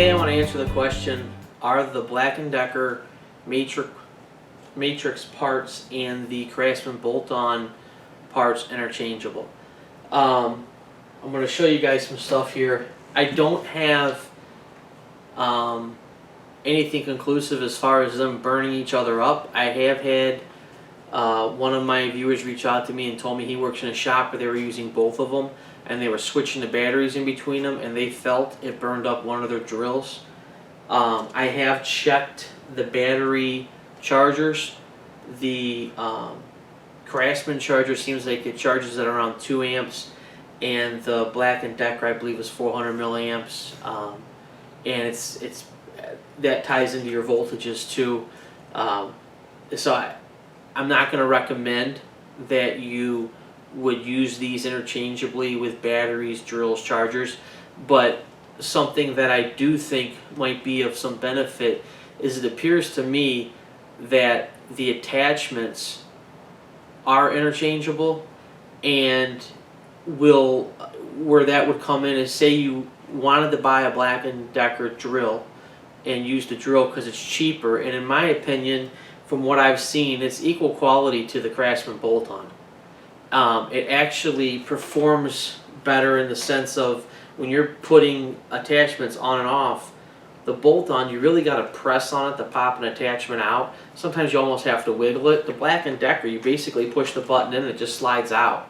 Today I want to answer the question, are the Black & Decker matrix parts and the Craftsman Bolt On parts interchangeable? I'm going to show you guys some stuff here. I don't have anything conclusive as far as them burning each other up. I have had one of my viewers reach out to me and told me he works in a shop where they were using both of them and they were switching the batteries in between them and they felt it burned up one of their drills. I have checked the battery chargers. The Craftsman charger seems like it charges at around 2 amps, and the Black & Decker I believe is 400 milliamps, and it's that ties into your voltages too. So I'm not going to recommend that you would use these interchangeably with batteries, drills, chargers, but something that I do think might be of some benefit is it appears to me that the attachments are interchangeable, and where that would come in is, say you wanted to buy a Black & Decker drill and use the drill because it's cheaper, and in my opinion, from what I've seen, it's equal quality to the Craftsman Bolt On. It actually performs better in the sense of when you're putting attachments on and off, the Bolt On, you really got to press on it to pop an attachment out. Sometimes you almost have to wiggle it. The Black & Decker, you basically push the button in and it just slides out.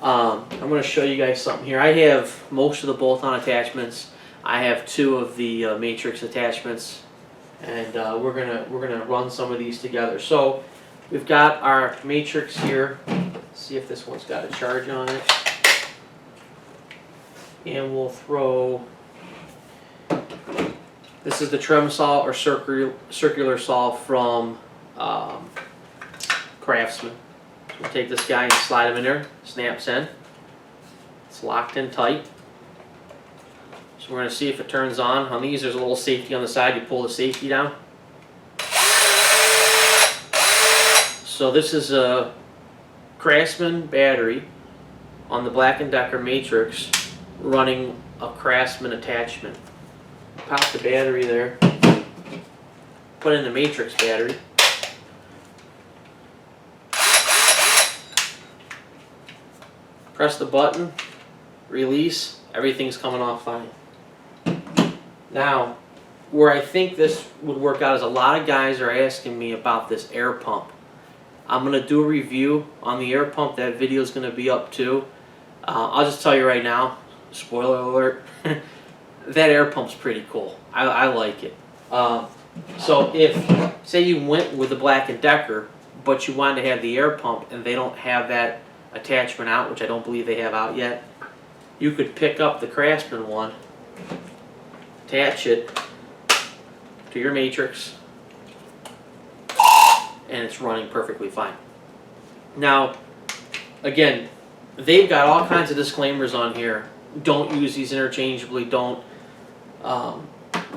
I'm going to show you guys something here. I have most of the Bolt On attachments. I have 2 of the matrix attachments, and we're gonna run some of these together. So we've got our matrix here. Let's see if this one's got a charge on it, and we'll throw. This is the trim saw or circular saw from Craftsman. So we'll take this guy and slide him in there. Snaps in. It's locked in tight. So we're going to see if it turns on. On these, there's a little safety on the side. You pull the safety down. So this is a Craftsman battery on the Black & Decker matrix running a Craftsman attachment. Pop the battery there. Put in the matrix battery. Press the button. Release. Everything's coming off fine. Now, where I think this would work out is a lot of guys are asking me about this air pump. I'm going to do a review on the air pump. That video is going to be up too. I'll just tell you right now, spoiler alert, that air pump's pretty cool. I like it. So if, say you went with the Black & Decker, but you wanted to have the air pump and they don't have that attachment out, which I don't believe they have out yet, you could pick up the Craftsman one, attach it to your matrix, and it's running perfectly fine. Now, again, they've got all kinds of disclaimers on here. Don't use these interchangeably. Don't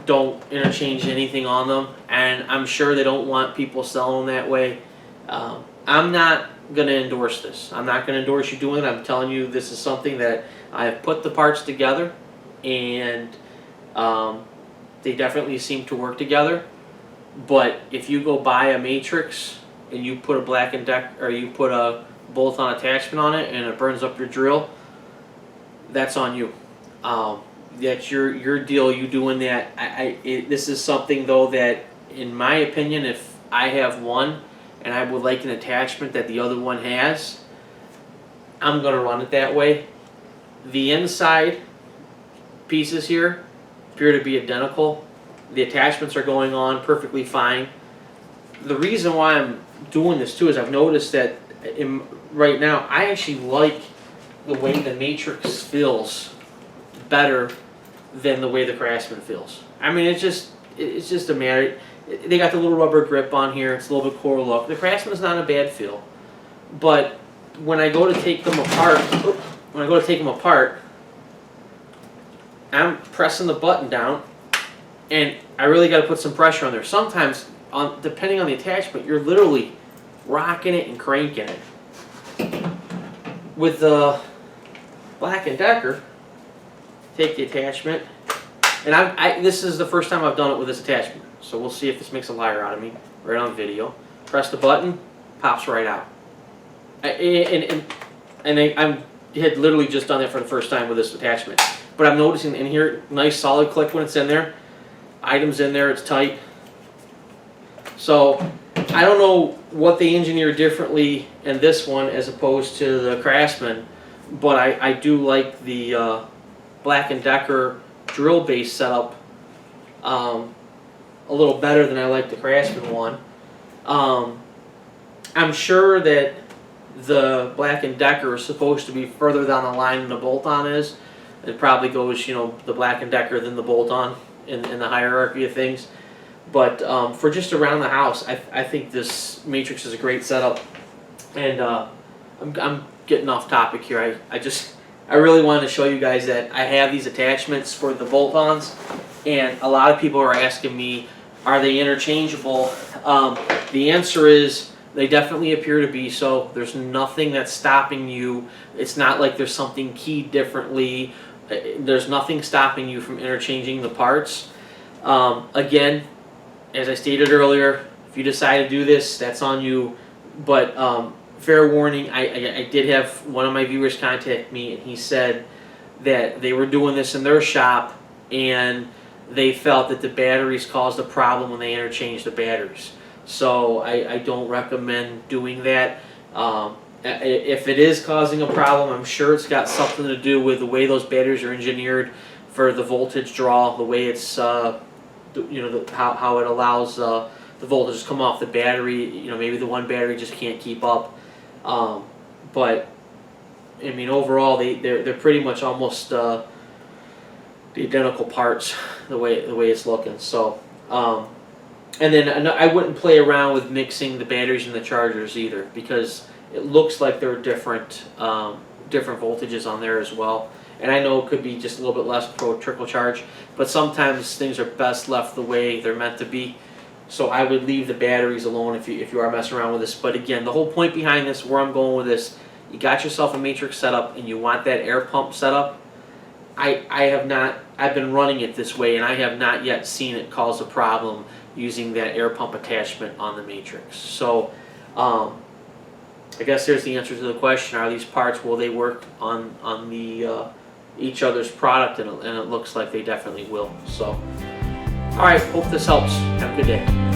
interchange anything on them. And I'm sure they don't want people selling them that way. I'm not going to endorse this. I'm not going to endorse you doing it. I'm telling you this is something that I have put the parts together, and they definitely seem to work together. But if you go buy a matrix and you put a Black & Decker, or you put a Bolt On attachment on it and it burns up your drill, that's on you. That's your deal. You doing that. This is something though that, in my opinion, if I have one and I would like an attachment that the other one has, I'm going to run it that way. The inside pieces here appear to be identical. The attachments are going on perfectly fine. The reason why I'm doing this too is I've noticed that right now I actually like the way the matrix feels better than the way the Craftsman feels. I mean, it's just a matter. They got the little rubber grip on here. It's a little bit cooler look. The Craftsman's not a bad feel, but when I go to take them apart, I'm pressing the button down, and I really got to put some pressure on there. Sometimes, depending on the attachment, you're literally rocking it and cranking it. With the Black & Decker, take the attachment, And this is the first time I've done it with this attachment, so we'll see if this makes a liar out of me right on video. Press the button, pops right out. I had literally just done that for the first time with this attachment. But I'm noticing in here, nice solid click when it's in there. Items in there, it's tight. So I don't know what they engineer differently in this one as opposed to the Craftsman, but I do like the Black & Decker drill base setup a little better than I like the Craftsman one. I'm sure that the Black & Decker is supposed to be further down the line than the Bolt On is. It probably goes, you know, the Black & Decker then the Bolt On in the hierarchy of things. But for just around the house, I think this matrix is a great setup. And I'm getting off topic here. I really wanted to show you guys that I have these attachments for the bolt-ons, and a lot of people are asking me, are they interchangeable? The answer is they definitely appear to be so. There's nothing that's stopping you. It's not like there's something keyed differently. There's nothing stopping you from interchanging the parts. Again, as I stated earlier, if you decide to do this, that's on you. But fair warning, I did have one of my viewers contact me, and he said that they were doing this in their shop, and they felt that the batteries caused a problem when they interchanged the batteries. So I don't recommend doing that. If it is causing a problem, I'm sure it's got something to do with the way those batteries are engineered for the voltage draw, the way it's how it allows the voltage to come off the battery. You know, maybe the one battery just can't keep up. But I mean, overall, they're pretty much almost the identical parts the way it's looking. So, and then I wouldn't play around with mixing the batteries and the chargers either, because it looks like there are different voltages on there as well. And I know it could be just a little bit less trickle charge, but sometimes things are best left the way they're meant to be. So I would leave the batteries alone if you are messing around with this. But again, the whole point behind this, where I'm going with this, you got yourself a matrix setup and you want that air pump setup. I've been running it this way, and I have not yet seen it cause a problem using that air pump attachment on the matrix. So I guess there's the answer to the question: are these parts, will they work on the each other's product? And it looks like they definitely will. So, all right, hope this helps. Have a good day.